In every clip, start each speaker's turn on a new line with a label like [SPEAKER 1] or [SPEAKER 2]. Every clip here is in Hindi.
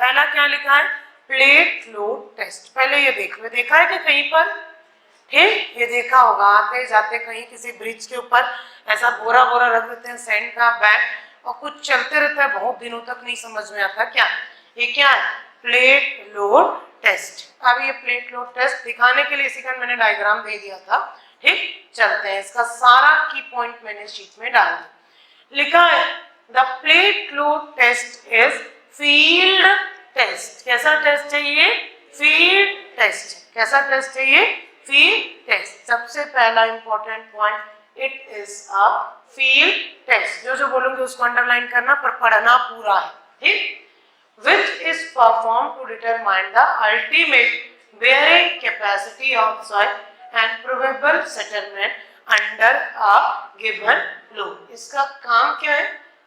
[SPEAKER 1] पहला क्या लिखा है, प्लेट लोड टेस्ट। पहले ये देखा है कि कहीं पर, ठीक, ये देखा होगा आते जाते कहीं किसी ब्रिज के ऊपर ऐसा बोरा बोरा रख देते हैं सैंड का बैग, और कुछ चलते रहता है बहुत दिनों तक, नहीं समझ में आता क्या ये क्या है, प्लेट लोड टेस्ट। अब ये प्लेट लोड टेस्ट दिखाने के लिए इसी का मैंने डायग्राम दे दिया था, ठीक। चलते हैं, इसका सारा की पॉइंट मैंने शीट में डाल दिया। लिखा है the plate load test is field test. कैसा टेस्ट है ये, फील्ड टेस्ट। कैसा टेस्ट है ये, फील्ड टेस्ट। सबसे पहला important point, it is a field test. जो बोलूंगी उसको अंडरलाइन करना, पर पढ़ना पूरा है, ठीक। Which is performed to determine the ultimate bearing capacity of soil and probable settlement under a given load। इसका काम क्या है,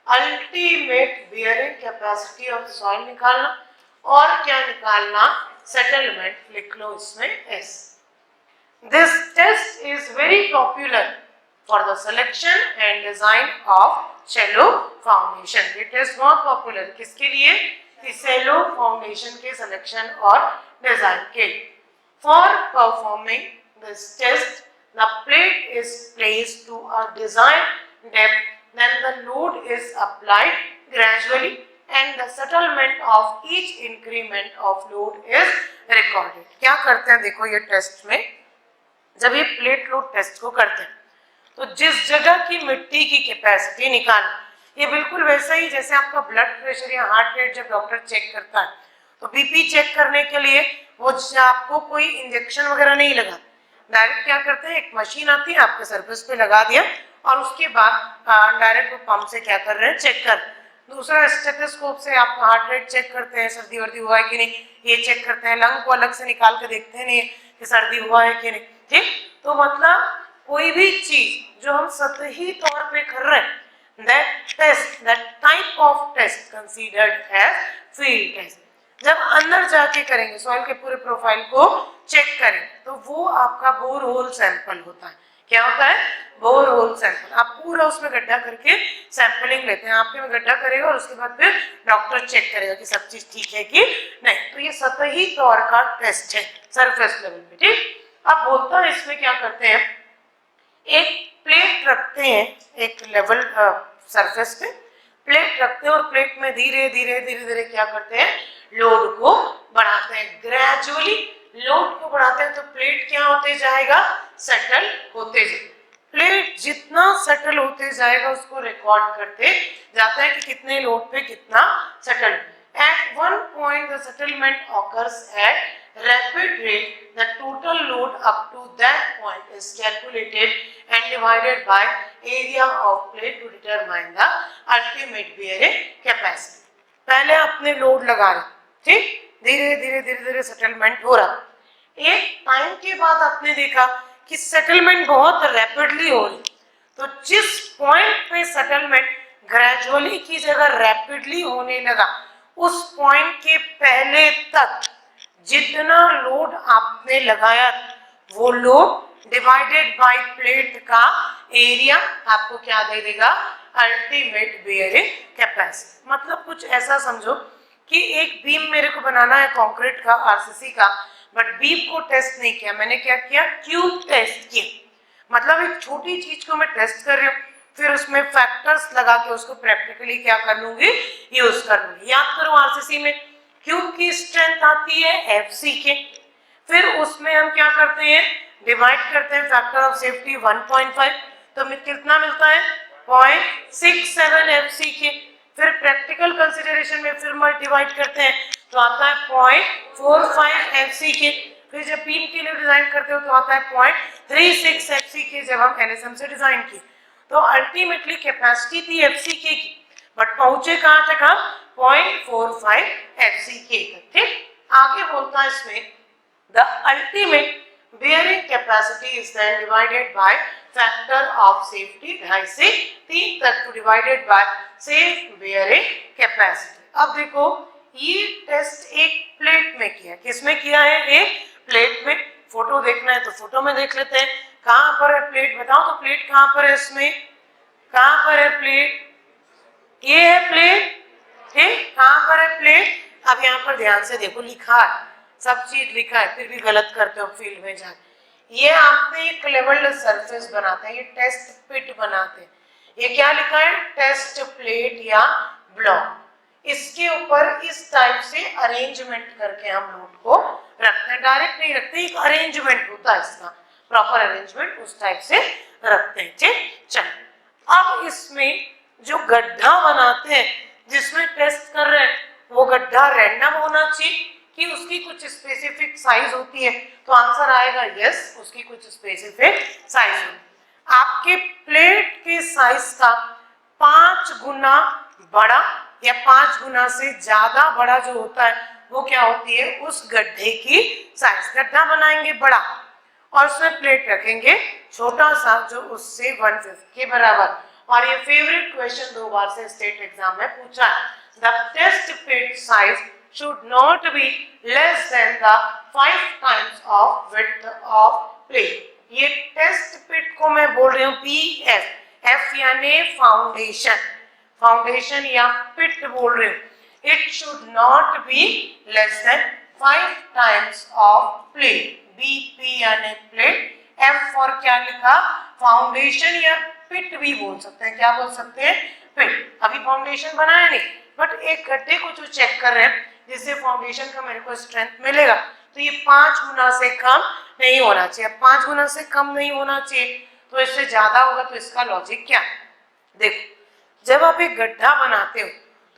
[SPEAKER 1] ultimate bearing capacity of soil निकालना, और क्या निकालना, सेटलमेंट। लिख लो इसमें S। This test is very popular for the selection and design of shallow foundation। ये टेस्ट बहुत पॉपुलर, किसके लिए, शैलो फाउंडेशन के सिलेक्शन और डिजाइन के लिए। For performing this test the plate is placed to a design depth, then the load is applied gradually and the settlement of each increment of load is recorded. क्या करते हैं देखो, ये टेस्ट में जब ये प्लेट लोड टेस्ट को करते हैं तो जिस जगह की मिट्टी की कैपेसिटी निकालना, ये बिल्कुल वैसा ही जैसे आपका ब्लड प्रेशर या हार्ट रेट जब डॉक्टर चेक करता है, तो बीपी चेक करने के लिए वो आपको कोई इंजेक्शन वगैरह नहीं लगा, डायरेक्ट क्या करते हैं, एक मशीन आती है आपके सरफेस पे लगा दिया, और उसके बाद डायरेक्ट वो पंप से क्या कर रहे हैं, चेक कर। दूसरा स्टेथोस्कोप से आपका हार्ट रेट चेक करते हैं, सर्दी वर्दी हुआ है कि नहीं, ये चेक करते हैं। लंग को अलग से निकाल के देखते हैं नहीं कि सर्दी हुआ है कि नहीं, ठीक। तो मतलब कोई भी चीज जो हम सतही तौर पे कर रहे हैं, that type of test considered as field test। जब अंदर जाके करेंगे, सॉइल के पूरे प्रोफाइल को चेक करें, तो वो आपका बोर होल सैंपल होता है। क्या होता है, बोर होल सैंपल। आप पूरा उसमें गड्ढा करके सैंपलिंग लेते हैं, आपके में गड्ढा करेगा और उसके बाद फिर डॉक्टर चेक करेगा कि सब चीज ठीक है कि नहीं। तो ये सतही तौर का टेस्ट है, सरफेस लेवल पे, ठीक। अब बोलता है इसमें क्या करते हैं, एक प्लेट रखते हैं, एक लेवल सरफेस पे प्लेट रखते हैं, और प्लेट में धीरे धीरे धीरे धीरे क्या करते हैं, लोड को बढ़ाते हैं। ग्रेजुअली लोड को बढ़ाते हैं तो प्लेट क्या होते जाएगा, सेटल होते जाएगा। प्लेट जितना सेटल होते जाएगा उसको रिकॉर्ड करते जाता है कि कितने लोड पे कितना settle. At one point the settlement occurs at rapid rate, the total load up to that point is calculated and divided by area of plate to determine the ultimate bearing capacity। पहले आपने लोड लगा रहे, ठीक, धीरे धीरे धीरे धीरे सेटलमेंट हो रहा। एक टाइम के बाद आपने देखा कि सेटलमेंट बहुत रैपिडली हो रही, तो जिस पॉइंट पे सेटलमेंट ग्रेजुअली की जगह रैपिडली होने लगा, उस पॉइंट के पहले तक जितना लोड आपने लगाया वो लोड डिवाइडेड बाय प्लेट का एरिया आपको क्या दे देगा, अल्टीमेट बेयरिंग कैपेसिटी। मतलब कुछ ऐसा समझो कि एक बीम मेरे को बनाना है कंक्रीट का, आरसीसी का, बट बीम को टेस्ट नहीं किया, मैंने क्या किया, क्यूब टेस्ट किया। मतलब एक छोटी चीज को मैं टेस्ट कर रही हूँ, फिर उसमें फैक्टर्स लगा के उसको प्रैक्टिकली क्या कर लूंगी, यूज कर लूंगी। याद करो आरसीसी में क्यूब की स्ट्रेंथ आती है एफसी के, फिर उसमें हम क्या करते हैं, डिवाइड करते हैं फैक्टर ऑफ सेफ्टी 1.5, तो कितना मिलता है 0.67 एफसी के। फिर प्रैक्टिकल कंसीडरेशन में फिर डिवाइड करते हैं तो आता है 0.45 एफसी के। फिर जब बीम के लिए डिजाइन करते हो तो आता है 0.36 एफसी के जब हम एनएसएम से डिजाइन किए। तो अल्टीमेटली कैपेसिटी थी एफसी के की, बट पहुंचे कहां तक हम, 0.45 एफसीके तक, ठीक। आगे बोलता है इसमें the ultimate bearing capacity is then divided by factor of safety 2.5 से 3 तक to divided by safe bearing capacity. अब देखो ये टेस्ट एक प्लेट में किया, किसमें किया है, एक प्लेट में। फोटो देखना है तो फोटो में देख लेते हैं, कहां पर है प्लेट, बताओ तो प्लेट कहां पर है, इसमें कहां पर है प्लेट, ये है प्लेट, ठीक, कहां पर है प्लेट, अब यहाँ पर ध्यान से देखो, लिखा है, सब चीज लिखा है, फिर भी गलत करते हो फील्ड में जाके। ये आपने एक लेवल्ड सरफेस बनाते हैं, ये टेस्ट पिट बनाते हैं। ये क्या लिखा है, टेस्ट प्लेट या ब्लॉक। इसके ऊपर इस टाइप से अरेंजमेंट करके हम लोड को रखते हैं, डायरेक्ट नहीं रखते, एक अरेंजमेंट होता है इसका, प्रॉपर अरेंजमेंट उस टाइप से रखते हैं। ठीक, चलो अब इसमें जो गड्ढा बनाते हैं जिसमें टेस्ट कर रहे हैं, वो गड्ढा रैंडम होना चाहिए कि उसकी कुछ स्पेसिफिक साइज होती है, तो आंसर आएगा यस, उसकी कुछ स्पेसिफिक साइज होती है। आपके प्लेट के साइज का 5 गुना बड़ा या 5 गुना से ज्यादा बड़ा जो होता है वो क्या होती है, उस गड्ढे की साइज। गड्ढा बनाएंगे बड़ा और उसमें प्लेट रखेंगे छोटा सा जो उससे 1/5 के बराबर। और ये फेवरेट क्वेश्चन 2 बार से स्टेट एग्जाम में पूछा है, the test pit size should not be less than the 5 times of width of plate। ये टेस्ट पिट को मैं बोल रही हूँ PF, F यानी फाउंडेशन, फाउंडेशन या पिट बोल रही हूँ। It should not be less than 5 times of plate, BP यानी प्लेट, F और क्या लिखा, फाउंडेशन या पिट भी बोल सकते हैं, क्या बोल सकते हैं, पिट। अभी फाउंडेशन बनाया नहीं, बट एक गड्ढे को जो चेक कर रहे हैं जिससे फाउंडेशन का मेरे को स्ट्रेंथ मिलेगा, तो ये 5 गुना से कम नहीं होना चाहिए। 5 गुना से कम नहीं होना चाहिए, तो इससे ज्यादा होगा, तो इसका लॉजिक क्या है, देखो जब आप एक गड्ढा बनाते हो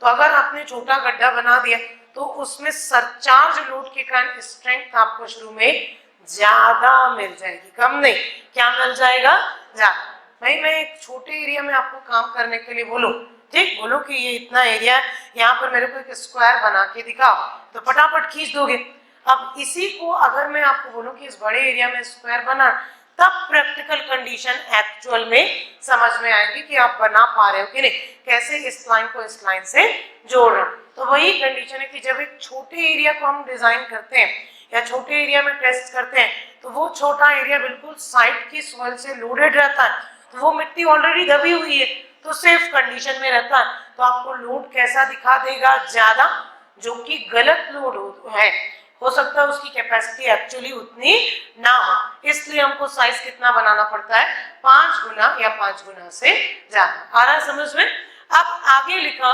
[SPEAKER 1] तो अगर आपने छोटा गड्ढा बना दिया तो उसमें सरचार्ज लोड के कारण स्ट्रेंथ आपको शुरू में ज्यादा मिल जाएगी, कम नहीं, क्या मिल जाएगा, ज्यादा। भाई मैं एक छोटे एरिया में आपको काम करने के लिए बोलूं, ठीक, बोलो कि ये इतना एरिया, यहाँ पर मेरे को एक स्क्वायर बना के दिखाओ, तो फटाफट खींच दोगे। अब इसी को अगर मैं आपको बोलूं कि इस बड़े एरिया में स्क्वायर बना, तब प्रैक्टिकल कंडीशन एक्चुअल में समझ में आएगी कि आप बना पा रहे हो कि नहीं, कैसे इस लाइन को इस लाइन से जोड़ रहे हो। तो वही कंडीशन है कि जब एक छोटे एरिया को हम डिजाइन करते हैं या छोटे एरिया में टेस्ट करते हैं, तो वो छोटा एरिया बिल्कुल साइड की सॉइल से लोडेड रहता है, तो वो मिट्टी ऑलरेडी दबी हुई है, तो सेफ कंडीशन में रहता है, तो आपको लोड कैसा दिखा देगा, ज्यादा, जो कि गलत लोड है, हो सकता है उसकी कैपेसिटी एक्चुअली उतनी ना हो, इसलिए हमको साइज कितना बनाना पड़ता है, 5 गुना या 5 गुना से ज्यादा। आ रहा है समझ में। अब आगे लिखा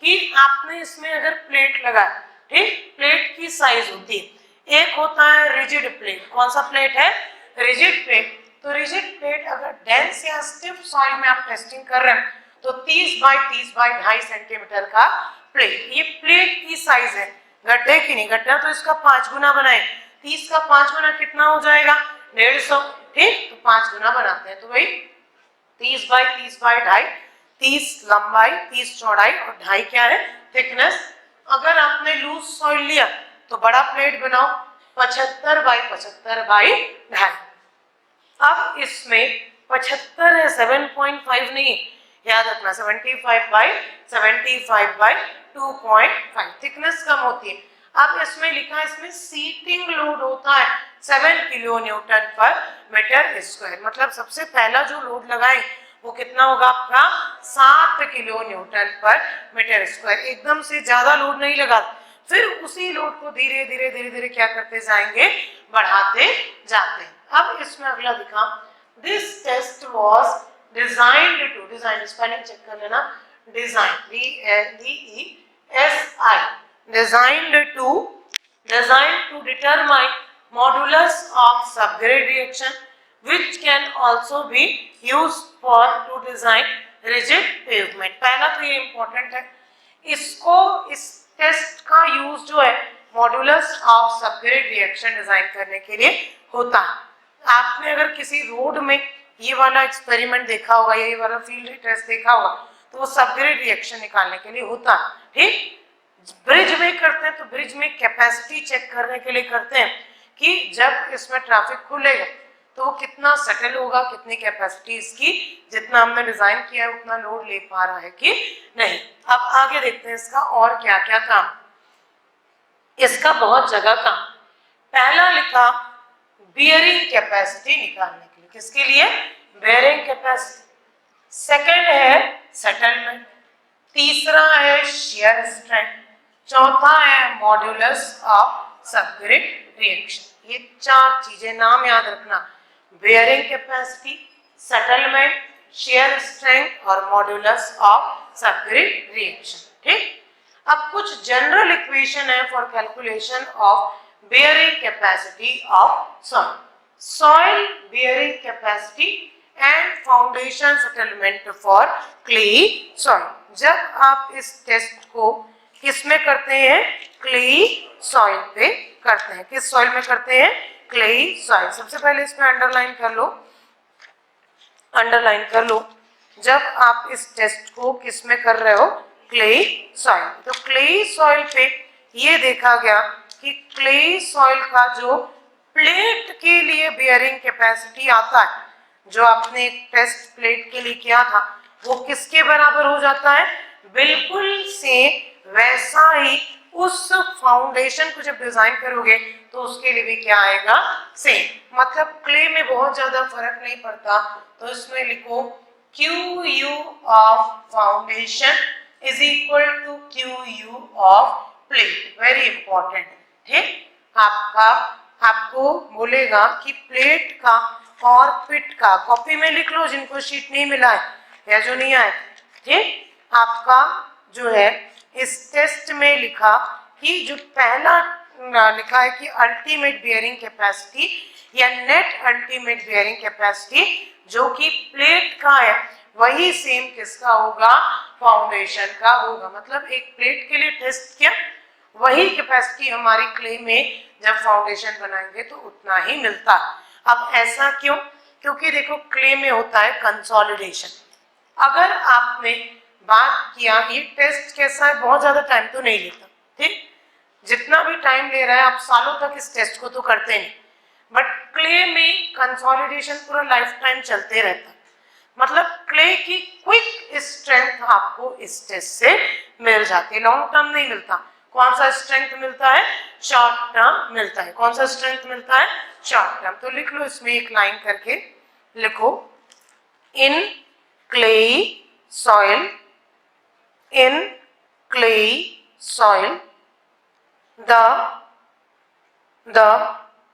[SPEAKER 1] कि आपने इसमें अगर प्लेट लगाया, ठीक, प्लेट की साइज होती है, एक होता है रिजिड प्लेट, कौन सा प्लेट है, रिजिड प्लेट। तो रिजिड प्लेट अगर डेंस या स्टिफ सॉइल में आप टेस्टिंग कर रहे हैं तो 30 बाई 30 बाई 2.5 सेंटीमीटर का प्लेट, ये प्लेट की साइज है, गड्ढे की नहीं, गड्ढा तो इसका 5 गुना बनाए, 30 का 5 गुना कितना हो जाएगा, 150, ठीक, तो 5 गुना बनाते हैं, तो भाई 30 बाई 30 बाई 2.5, 30 लंबाई, 30 चौड़ाई और 2.5 क्या है, थिकनेस। अगर आपने लूज सॉइल लिया तो बड़ा प्लेट बनाओ, 75 बाई 75 बाई 2.5। अब इसमें 75 है, 7.5 नहीं, याद रखना 75 बाई 75 बाई 2.5, थिकनेस कम होती है। अब इसमें लिखा है, इसमें सीटिंग लोड होता है 7 किलो न्यूटन पर मीटर स्क्वायर, मतलब सबसे पहला जो लोड लगाए वो कितना होगा आपका, 7 किलो न्यूटन पर मीटर स्क्वायर। एकदम से ज्यादा लोड नहीं लगा, फिर उसी लोड को धीरे धीरे धीरे धीरे क्या करते जाएंगे, बढ़ाते जाते हैं। अब इसमें अगला दिखा, this test was designed to, design spelling check कर लेना, design, DESI, designed to determine modulus of subgrade reaction which can also be used for to design rigid pavement। पहला तो ये इंपॉर्टेंट है, इसको, इस टेस्ट का यूज जो है modulus of subgrade reaction design करने के लिए होता है। आपने अगर किसी रोड में ये वाला एक्सपेरिमेंट देखा होगा, ये वाला फील्ड टेस्ट देखा होगा, तो वो सबग्रेड रिएक्शन निकालने के लिए होता है, ठीक। ब्रिज में करते हैं तो ब्रिज में कैपेसिटी चेक करने के लिए करते हैं कि जब इसमें ट्रैफिक खुलेगा तो वो कितना सेटल होगा, कितनी कैपेसिटी इसकी, जितना हमने डिजाइन किया है उतना लोड ले पा रहा है कि नहीं। अब आगे देखते हैं इसका और क्या क्या काम, इसका बहुत जगह काम। पहला लिखा बियरिंग कैपेसिटी निकालने के लिए, किसके लिए, बेयरिंग कैपेसिटी। सेकंड है सेटलमेंट, तीसरा है शियर स्ट्रेंथ, चौथा है मॉड्यूलस ऑफ सबग्रिड रिएक्शन। ये चार चीजें नाम याद रखना, bearing capacity, settlement, shear strength और मॉड्यूलस ऑफ सबग्रिड रिएक्शन। ठीक, अब कुछ जनरल इक्वेशन है for calculation of bearing capacity of soil, soil bearing capacity and foundation settlement for clayey soil. जब आप इस टेस्ट को किस में करते हैं, क्लेई सॉइल पे करते हैं। किस सॉइल में करते हैं, क्लेई सॉइल। सबसे पहले इसमें अंडरलाइन कर लो, अंडरलाइन कर लो, जब आप इस टेस्ट को किस में कर रहे हो, क्लेई सॉइल। तो क्लेई सॉइल पे ये देखा गया कि क्लेई सॉइल का जो प्लेट के लिए बियरिंग कैपेसिटी आता है, जो आपने टेस्ट प्लेट के लिए किया था, वो किसके बराबर हो जाता है, बिल्कुल से वैसा ही उस फाउंडेशन को जब डिजाइन करोगे तो उसके लिए भी क्या आएगा, सेम। मतलब क्ले में बहुत ज्यादा फर्क नहीं पड़ता, तो इसमें लिखो QU of foundation is equal to QU of plate. Very important. ठीक, आपको बोलेगा कि प्लेट का और पिट का, कॉपी में लिख लो जिनको शीट नहीं मिला है या जो नहीं आए। ठीक, आपका जो है इस टेस्ट में लिखा कि जो पहला लिखा है कि अल्टीमेट बियरिंग कैपेसिटी या नेट अल्टीमेट बियरिंग कैपेसिटी जो कि प्लेट का है, वही सेम किसका होगा, फाउंडेशन का होगा। मतलब एक प्लेट के लिए टेस्ट किया, वही कैपेसिटी हमारी क्ले में जब फाउंडेशन बनाएंगे तो उतना ही मिलता है। अब ऐसा क्यों, क्योंकि देखो क्ले में होता है कंसोलिडेशन। अगर आपने बात किया, ये टेस्ट कैसा है, बहुत ज्यादा टाइम तो नहीं लेता। ठीक, जितना भी टाइम ले रहा है आप सालों तक इस टेस्ट को तो करते नहीं, बट क्ले में कंसोलिडेशन पूरा लाइफ टाइम चलते रहता है। मतलब क्ले की क्विक स्ट्रेंथ आपको इस टेस्ट से मिल जाती है, लॉन्ग टर्म नहीं मिलता। कौन सा स्ट्रेंथ मिलता है, शॉर्ट टर्म मिलता है। कौन सा स्ट्रेंथ मिलता है, शॉर्ट टर्म। तो लिख लो इसमें एक लाइन करके लिखो, इन clay soil, in clay soil, the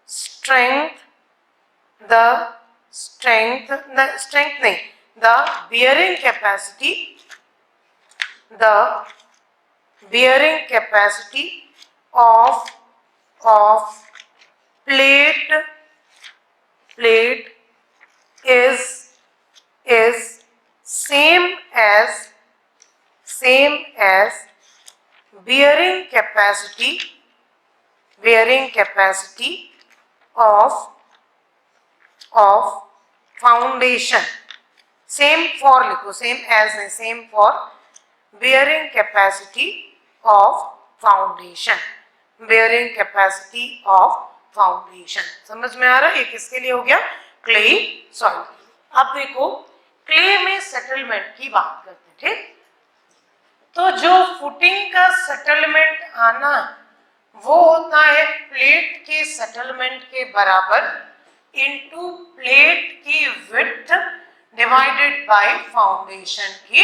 [SPEAKER 1] strength नहीं, the bearing capacity of plate is same as bearing capacity of foundation। Same for लिखो, सेम एज नहीं, same for bearing capacity of foundation, bearing capacity of foundation। समझ में आ रहा है, ये किसके लिए हो गया, क्ले सॉइल। अब देखो क्ले में सेटलमेंट की बात करते हैं। ठीक, तो जो फुटिंग का सेटलमेंट आना वो होता है प्लेट के सेटलमेंट के बराबर इनटू प्लेट की विड्थ डिवाइडेड बाय फाउंडेशन की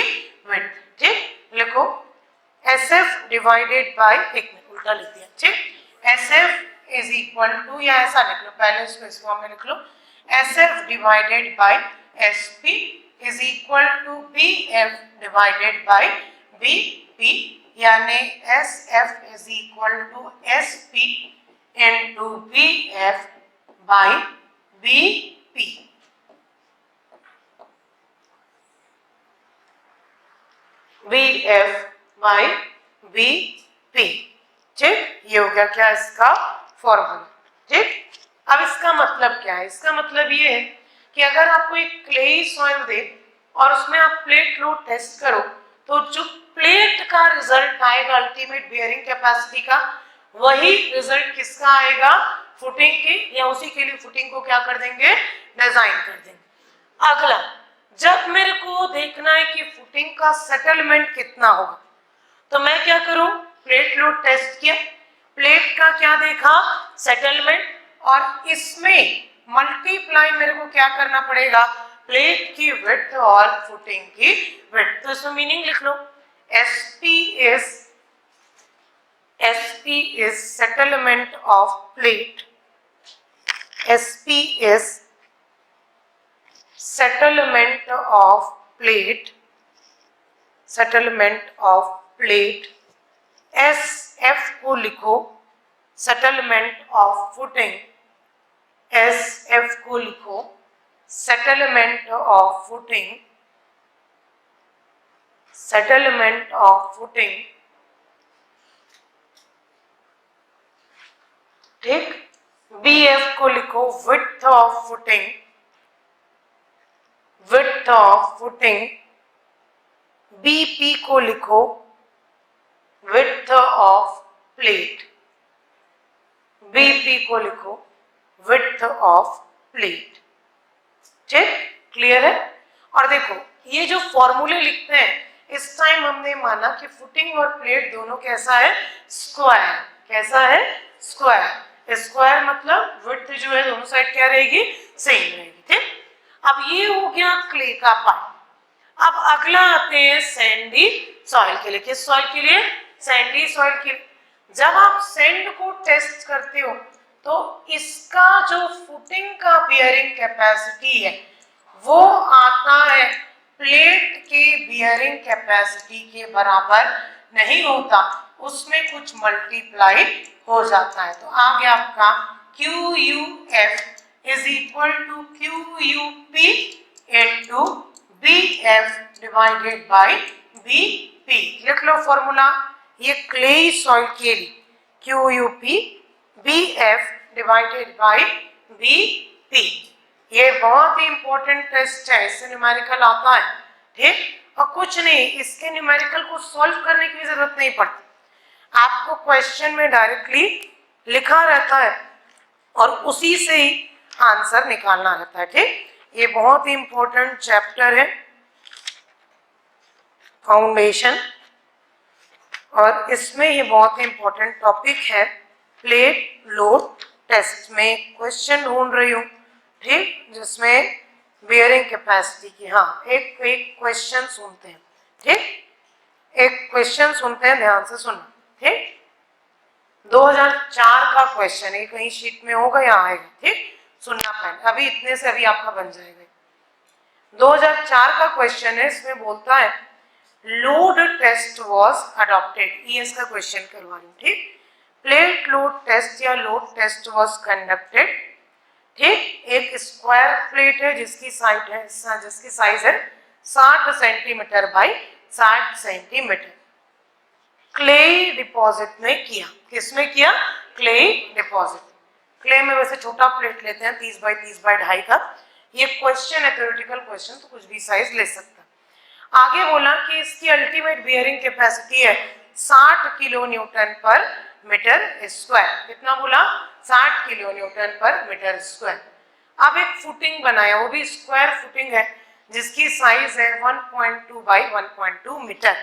[SPEAKER 1] विड्थ। ठीक, लिखो SF डिवाइडेड बाय, एक मिनट उल्टा लिख दिया। ठीक, SF इज इक्वल टू, या ऐसा लिख लो, पहले इसको इस फॉर्म में लिख लो, SF divided by SP is equal to BF divided by BP, यानी SF is equal to SP into BF by BP। BF by BP। ठीक, ये हो गया क्या इसका फॉर्मूला। ठीक, अब इसका मतलब क्या है, इसका मतलब ये है कि अगर आपको एक क्लेई सॉइल दे और उसमें आप प्लेट लोड टेस्ट करो, तो जो प्लेट का रिजल्ट आएगा अल्टीमेट बियरिंग कैपेसिटी का, वही रिजल्ट किसका आएगा, फुटिंग के, या उसी के लिए फुटिंग को क्या कर देंगे, डिजाइन कर देंगे। अगला, जब मेरे को देखना है कि फुटिंग का सेटलमेंट कितना होगा, तो मैं क्या करूं, प्लेट लोड टेस्ट किया, प्लेट का क्या देखा, सेटलमेंट, और इसमें मल्टीप्लाई मेरे को क्या करना पड़ेगा, प्लेट की विड्थ और फुटिंग की विड्थ। तो इसमें मीनिंग लिख लो, SP is SP is settlement of plate. SP is settlement of plate. Settlement of plate. SF को लिखो settlement of footing. SF को लिखो settlement of footing. Settlement of footing. ठीक. BF को लिखो width of footing. Width of footing. BP को लिखो width of plate. BP को लिखो width of plate. ठीक, क्लियर है? और देखो ये जो फॉर्मूले लिखते हैं इस टाइम हमने माना कि फुटिंग और प्लेट दोनों कैसा है, स्क्वायर. कैसा है, स्क्वायर. स्क्वायर मतलब विड्थ जो है दोनों साइड क्या रहेगी, सेम रहेगी. ठीक. अब ये हो गया क्ले का पार्ट. अब अगला आते हैं सैंडी सॉइल के लिए. किस सॉइल के लिए, सैंडी सॉइल के लिए. जब आप सैंड को टेस्ट करते हो तो इसका जो फुटिंग का बियरिंग कैपेसिटी है वो आता है प्लेट के बियरिंग कैपेसिटी के बराबर नहीं होता, उसमें कुछ मल्टीप्लाई हो जाता है. तो आ गया आपका QUF is equal to QUP into BF divided by BP. लिख लो फॉर्मूला. ये क्ले सॉइल के लिए QUP BF divided by BP. ये बहुत ही इंपॉर्टेंट टेस्ट है, इससे न्यूमेरिकल आता है. ठीक. और कुछ नहीं, इसके न्यूमेरिकल को सॉल्व करने की जरूरत नहीं पड़ती, आपको क्वेश्चन में डायरेक्टली लिखा रहता है और उसी से ही आंसर निकालना रहता है. ठीक. ये बहुत ही इंपॉर्टेंट चैप्टर है फाउंडेशन, और इसमें ये बहुत ही इंपॉर्टेंट टॉपिक है. प्लेट लोड टेस्ट में क्वेश्चन ढूंढ रही हूँ. ठीक. जिसमें बियरिंग कैपेसिटी की, हाँ एक क्वेश्चन सुनते हैं. ठीक. एक क्वेश्चन सुनते हैं, ध्यान से सुनना. ठीक. 2004 का क्वेश्चन है, कहीं शीट में होगा या आएगा. ठीक. सुनना पहले, अभी इतने से अभी आपका बन जाएगा. 2004 का क्वेश्चन है, इसमें बोलता है load test was adopted. ES का क्वेश्चन करवा रही हूँ. ठीक. प्लेट लोड टेस्ट या लोड टेस्ट वाज कंडक्टेड. ठीक. एक स्क्वायर प्लेट है जिसकी साइज है 60 centimetre by 60 centimetre. Clay deposit में किया. किसमें किया, क्ले डिपॉजिट. क्ले में वैसे छोटा प्लेट लेते हैं 30 बाई 30 बाई 2.5 का. ये क्वेश्चन है थ्योरेटिकल क्वेश्चन, तो कुछ भी साइज ले सकता है. आगे बोला कि इसकी अल्टीमेट बियरिंग कैपेसिटी है 60 किलो न्यूटन पर मीटर स्क्वायर. कितना बोला, 60 किलो न्यूटन पर मीटर स्क्वायर. अब एक फुटिंग बनाया, वो भी स्क्वायर फुटिंग है जिसकी साइज है 1.2 बाई 1.2 मीटर.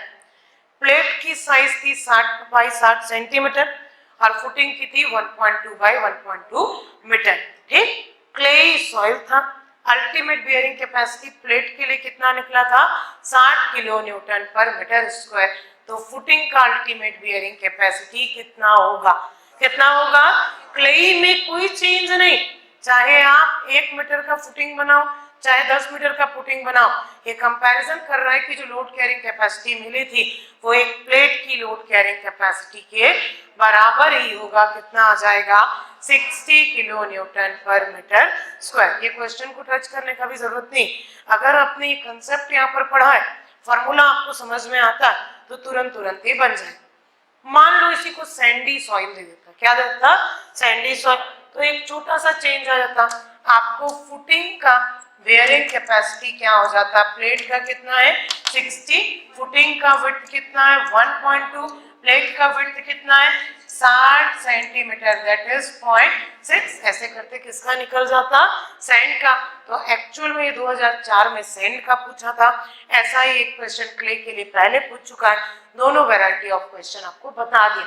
[SPEAKER 1] प्लेट की साइज थी 60 बाई 60 सेंटीमीटर और फुटिंग की थी 1.2 बाई 1.2 मीटर. ठीक. क्ले सॉइल था. अल्टीमेट बियरिंग कैपेसिटी प्लेट के लिए कितना निकला था, 60 किलो न्यूटन पर मीटर स्क्वायर. तो फुटिंग का अल्टीमेट बियरिंग कैपेसिटी कितना होगा, कितना होगा. क्ले में कोई चेंज नहीं, चाहे आप 1 मीटर का फुटिंग बनाओ चाहे 10 मीटर का फुटिंग बनाओ. ये कंपैरिजन कर रहा है कि जो लोड कैरिंग कैपेसिटी मिली थी वो एक प्लेट की लोड कैरिंग कैपेसिटी के बराबर ही होगा. कितना आ जाएगा, 60 किलो न्यूटन पर मीटर स्क्वायर. ये क्वेश्चन को टच करने का भी जरूरत नहीं, अगर आपने ये कंसेप्ट यहाँ पर पढ़ा है, फॉर्मूला आपको समझ में आता है तो तुरंत ही बन जाए. मान लो इसी को सैंडी सॉइल दे देता. क्या देता, सैंडी सॉइल. तो एक छोटा सा चेंज आ जाता, आपको फुटिंग का बियरिंग कैपेसिटी क्या हो जाता, प्लेट का कितना है 60, फुटिंग का विड्थ कितना है 1.2, प्लेट का विड्थ कितना है 60 सेंटीमीटर, दैट इज 0.6. ऐसे करते किसका निकल जाता, सैंड का. तो एक्चुअल में ये 2004 में सैंड का पूछा था. ऐसा ही एक क्वेश्चन क्ले के लिए पहले पूछ चुका है. दोनों वैरायटी ऑफ क्वेश्चन आपको बता दिया.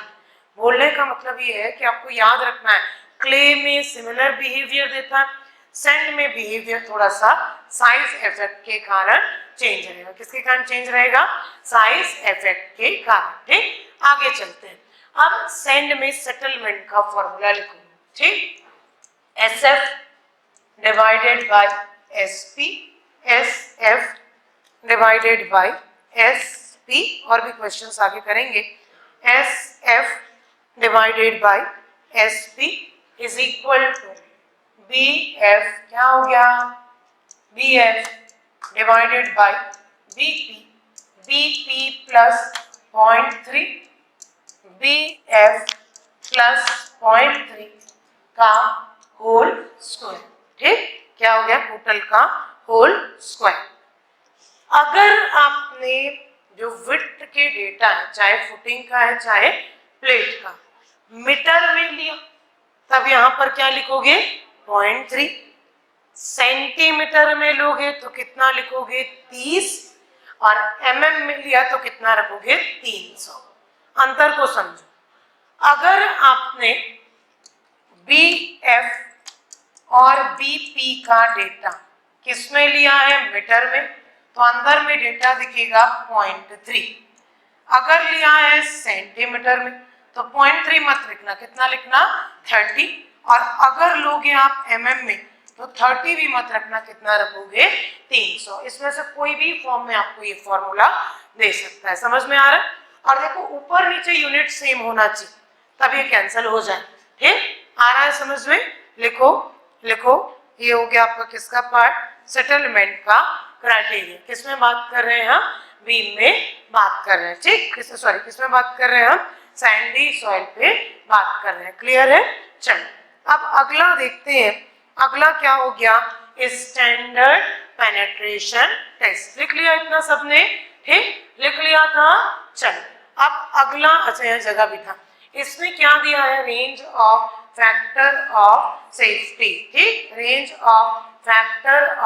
[SPEAKER 1] बोलने का मतलब ये है कि आपको याद रखना है, क्ले में सिमिलर बिहेवियर देता है, सैंड में बिहेवियर थोड़ा सा साइज इफेक्ट के कारण चेंज रहेगा. किसके कारण चेंज रहेगा, साइज इफेक्ट के कारण. ठीक. आगे चलते हैं. अब सैंड में सेटलमेंट का फॉर्मूला लिखो, ठीक। SF divided by SP, SF divided by SP, और भी क्वेश्चंस आगे करेंगे। SF divided by SP is equal to BF, क्या हो गया, BF divided by BP, BP plus 0.3, BF plus 0.3 का होल स्क्वायर, ठीक। क्या हो गया, टोटल का होल स्क्वायर। अगर आपने जो विड्थ के डेटा है, चाहे फुटिंग का है चाहे प्लेट का, मीटर में लिया, तब यहां पर क्या लिखोगे 0.3। सेंटीमीटर में लोगे तो कितना लिखोगे 30, और mm में लिया तो कितना रखोगे 300। अंतर को समझो, अगर आपने BF और BP का डेटा किसमें लिया है, मीटर में, तो अंदर में डेटा दिखेगा 0.3। अगर लिया है सेंटीमीटर में तो 0.3 मत लिखना, कितना लिखना 30, और अगर लोगे आप mm में तो 30 भी मत रखना, कितना रखोगे 300। इसमें से कोई भी फॉर्म में आपको ये फॉर्मूला दे सकता है, समझ में आ रहा है। और देखो ऊपर नीचे यूनिट सेम होना चाहिए, तब ये कैंसिल हो जाए, ठीक। आ रहा है समझ में, लिखो लिखो। ये हो गया आपका किसका पार्ट, सेटलमेंट का क्राइटेरिया। किसमें बात कर रहे हैं हम, बीम में बात कर रहे हैं, ठीक। किसमें बात कर रहे हैं हम, सैंडी सॉइल पे बात कर रहे हैं। क्लियर है, चलो अब अगला देखते हैं। अगला क्या हो गया, स्टैंडर्ड पेनिट्रेशन टेस्ट। लिख लिया इतना सबने, ठीक, लिख लिया था। चलो अब अगला, अच्छा यहाँ जगह भी था, इसमें क्या दिया है, range of factor of safety, ठीक, रेंज ऑफ फैक्टर